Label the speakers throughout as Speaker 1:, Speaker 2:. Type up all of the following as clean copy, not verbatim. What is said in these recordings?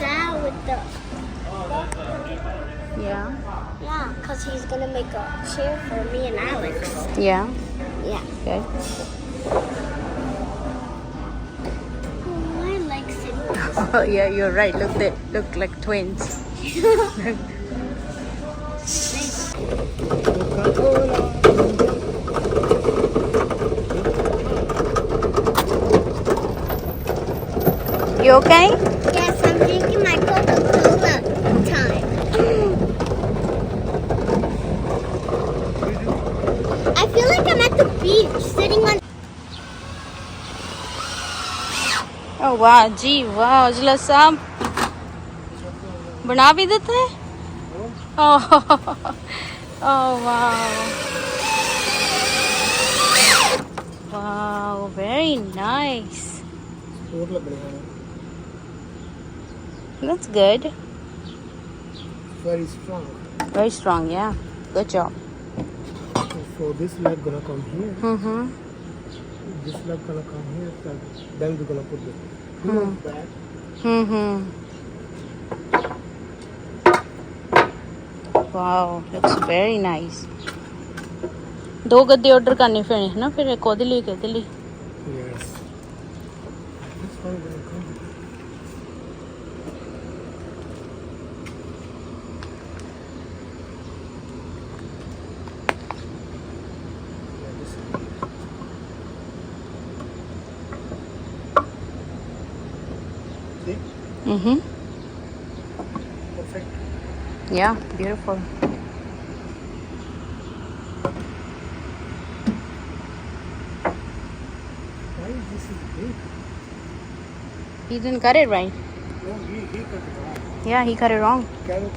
Speaker 1: dad with the.
Speaker 2: Yeah.
Speaker 1: Yeah, because he's gonna make a chair for me and Alex.
Speaker 2: Yeah.
Speaker 1: Yeah.
Speaker 2: Okay.
Speaker 1: Oh, I like sitting.
Speaker 2: Oh yeah, you're right. They look like twins. You okay?
Speaker 1: Yes, I'm drinking my Coca-Cola time. I feel like I'm at the beach, sitting on.
Speaker 2: Oh वाह जी वाह उजला साहब बना भी देते हैं oh oh wow wow very nice that's good very strong yeah good job
Speaker 3: So this leg gonna come here. This leg gonna come here. So then we're gonna put the pillows back.
Speaker 2: wow looks very nice दो गद्दे order करने फिर है ना फिर एक ओदे लिए के लिए
Speaker 3: Yes. This one gonna come. Yeah, this one. See? Perfect.
Speaker 2: yeah beautiful
Speaker 3: Why this is big?
Speaker 2: he didn't cut it right
Speaker 3: No, he cut it wrong.
Speaker 2: yeah he cut it wrong
Speaker 3: Carrot.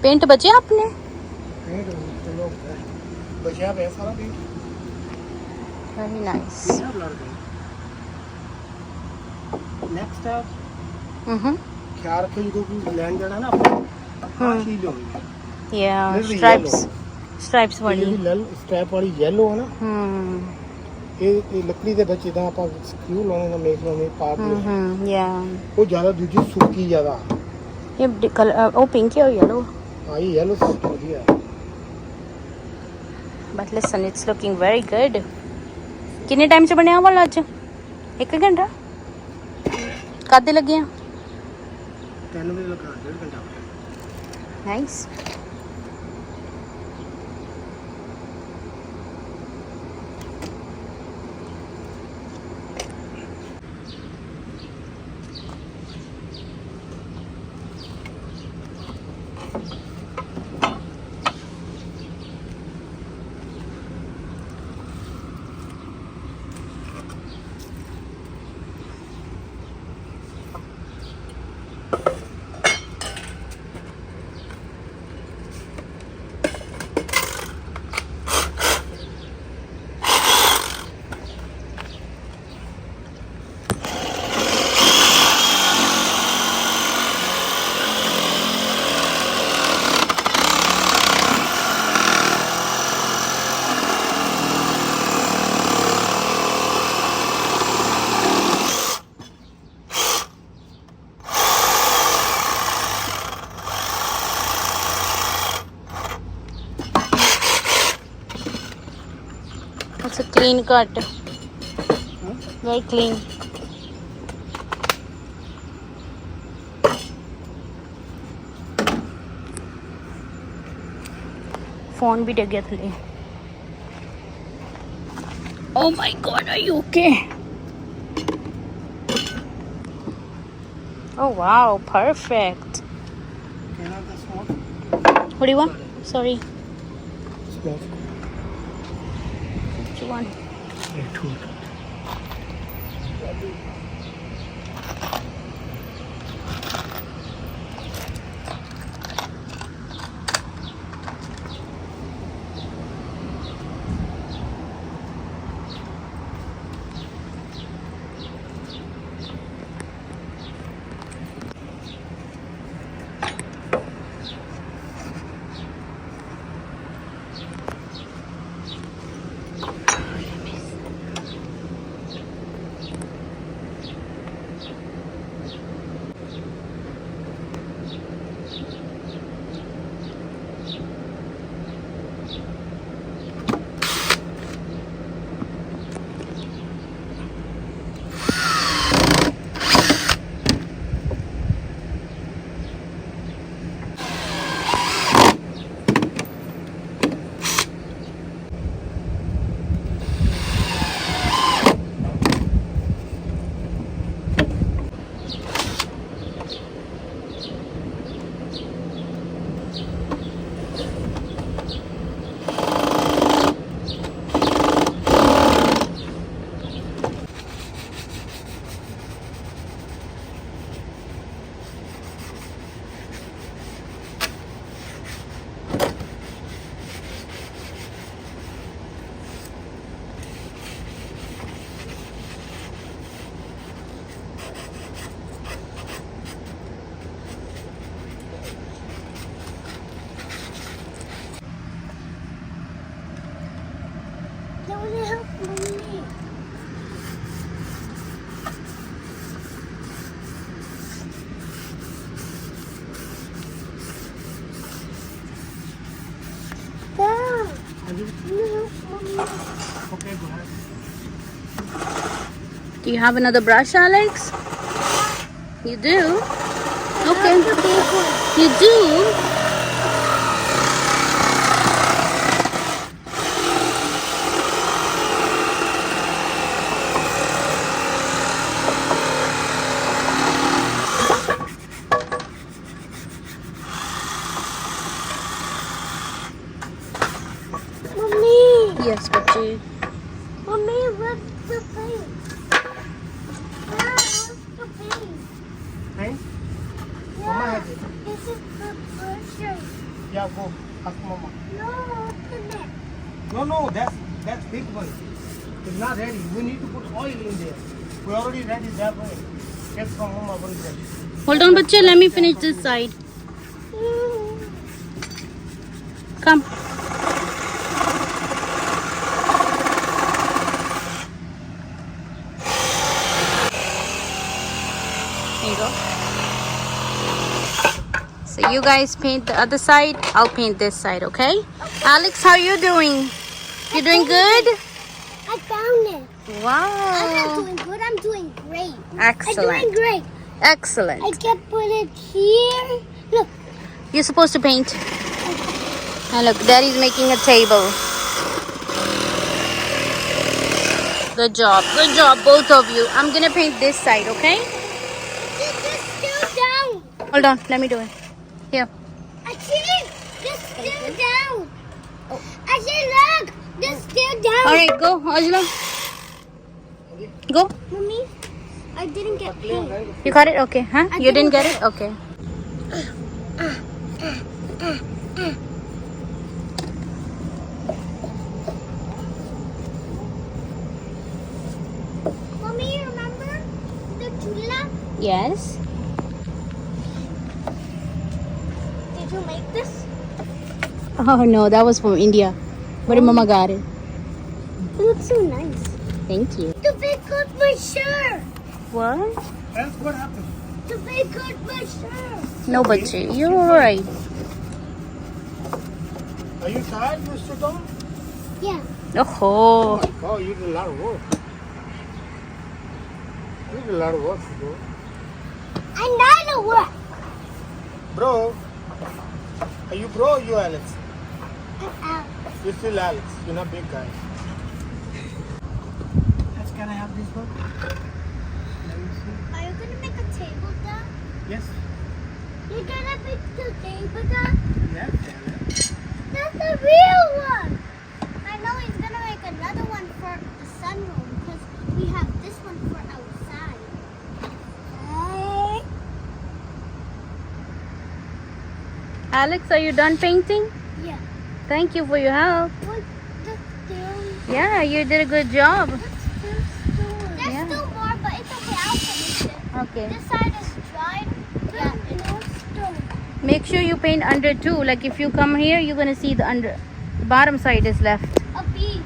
Speaker 2: Paint बचे आपने
Speaker 3: चलो बचा है सारा भी
Speaker 2: very nice
Speaker 3: next आप ख्याल रखो जो भी लैंड जाना ना आपको हाँ चीज होगी
Speaker 2: yeah
Speaker 3: This is
Speaker 2: stripes
Speaker 3: ये
Speaker 2: वाली
Speaker 3: भी स्ट्रैप वाली येलो है ना ਇਹ ਲੱਕੜੀ ਦੇ ਵਿੱਚ ਇਦਾਂ ਆਪਾਂ ਸਕਰੂ ਲਾਉਣੇ ਦਾ ਮੇਕ ਲਾਉਣੇ ਪਾ ਦੇ
Speaker 2: yeah
Speaker 3: ਉਹ ਜ਼ਿਆਦਾ ਦੂਜੀ ਸੁੱਕੀ ਜ਼ਿਆਦਾ
Speaker 2: ये colour oh pink or yellow
Speaker 3: I yellow ਸਭ ਤੋਂ ਵਧੀਆ
Speaker 2: but listen it's looking very good कितने टाइम से बनया वाला आज 1 घंटा कादे लगे हैं
Speaker 3: 3 ਵਜੇ ਲਗਾ 1.5 ਘੰਟਾ
Speaker 2: nice it's a clean cut very clean phone भी डग गया थले oh my god are you okay oh wow perfect
Speaker 3: ਕਹਿਣਾ ਤਾਂ small
Speaker 2: what do you want sorry
Speaker 3: small
Speaker 2: what do you want
Speaker 3: ਇਹ to
Speaker 1: No, Mommy.
Speaker 3: Okay, go ahead.
Speaker 2: Do you have another brush, Alex? You do? Okay. You do?
Speaker 1: Mommy.
Speaker 2: Yes, Bachi.
Speaker 1: Mommy, what's the paint? What's the paint?
Speaker 3: Paint? Mama
Speaker 1: Yeah,
Speaker 3: has it.
Speaker 1: this is the brochure.
Speaker 3: Yeah, go. Ask Mama.
Speaker 1: No, open it.
Speaker 3: No, that's big one. It's not ready. We need to put oil in there. We already ready that way. Get from Mama, what is ready?
Speaker 2: Hold on, Bachi. Let me finish this side. Come. There you go. So you guys paint the other side. I'll paint this side, okay? Alex, how you doing? You doing good?
Speaker 1: I found it. I'm not
Speaker 2: Wow.
Speaker 1: doing good. I'm doing great. I'm
Speaker 2: Excellent.
Speaker 1: doing great.
Speaker 2: Excellent.
Speaker 1: I can put it here. Look.
Speaker 2: You're supposed to paint. And look, Daddy's making a table. Good job, both of you. I'm gonna paint this side, okay?
Speaker 1: Just still down.
Speaker 2: Hold on, let me do it. Here.
Speaker 1: I see. Just still down. I see. Look. Just still down.
Speaker 2: All right, go, Ajla. Go.
Speaker 1: Mommy, I didn't get paint.
Speaker 2: You got it? Okay, huh?
Speaker 1: I
Speaker 2: You didn't
Speaker 1: didn't
Speaker 2: get it? Okay.
Speaker 1: Mommy, you remember the chula?
Speaker 2: Yes.
Speaker 1: Did you make this?
Speaker 2: Oh no, that was from India. But Mama got it.
Speaker 1: It looks so nice.
Speaker 2: Thank you.
Speaker 1: The big cut my shirt.
Speaker 2: What?
Speaker 3: Else what happened?
Speaker 1: The big cut my shirt.
Speaker 2: No, Bachi, you're alright.
Speaker 3: Are you tired, Mr. Tom?
Speaker 1: Yeah.
Speaker 2: Oh.
Speaker 3: Oh, you did a lot of work. You did a lot of work, bro.
Speaker 1: I know the work.
Speaker 3: Bro, are you bro or you Alex?
Speaker 1: Out.
Speaker 3: You're still Alex. You're not big guy. Can I have this one? Let me see.
Speaker 1: Are you gonna make a table down?
Speaker 3: Yes.
Speaker 1: You're gonna make the table down?
Speaker 3: Yes, Alex.
Speaker 1: That's the real one. I know he's gonna make another one for the sunroom because we have this one for outside.
Speaker 2: Alex, are you done painting?
Speaker 1: Yeah.
Speaker 2: Thank you for your help.
Speaker 1: What the still?
Speaker 2: Yeah, you did a good job.
Speaker 1: There's
Speaker 2: Yeah.
Speaker 1: still more, but it's okay. I'll finish it.
Speaker 2: Okay.
Speaker 1: This side is dried. Yeah, it's still.
Speaker 2: Make sure you paint under too. Like if you come here, you're gonna see the bottom side is left.
Speaker 1: A bee.